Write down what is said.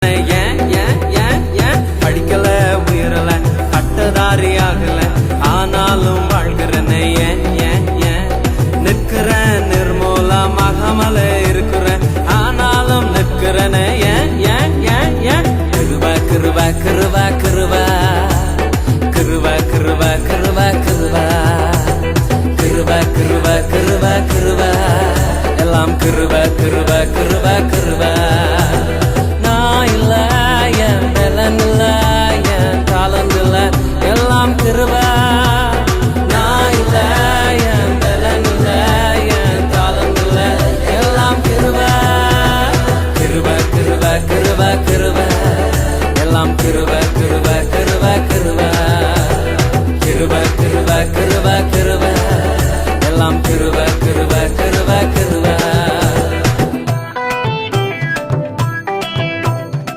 ஏன் ஏன் ஏன் ஏன் படிக்கல உயரல பட்டதாரி ஆகல ஆனாலும் வாழ்கிறேன் ஏன் ஏன் ஏன் நிற்கிறேன் நிர்மூலமாகாமல இருக்கிறேன் ஆனாலும் நிற்கிறேன் ஏன் ஏன் ஏன் ஏன் கிருப கிருப கிருப கிருப கிருப கிருப கிருப கிருப கிருப கிருப கிருப கிருப எல்லாம் கிருப கிருப கிருப கிருப நான் இல்ல என் பலன் இல்ல என் தாளம் இல்ல எல்லாம் கிருப நான் இல்ல என் பலன் இல்ல என் தாளம் இல்ல எல்லாம் கிருப கிருப கிருப கிருப கிருப எல்லாம் கிருப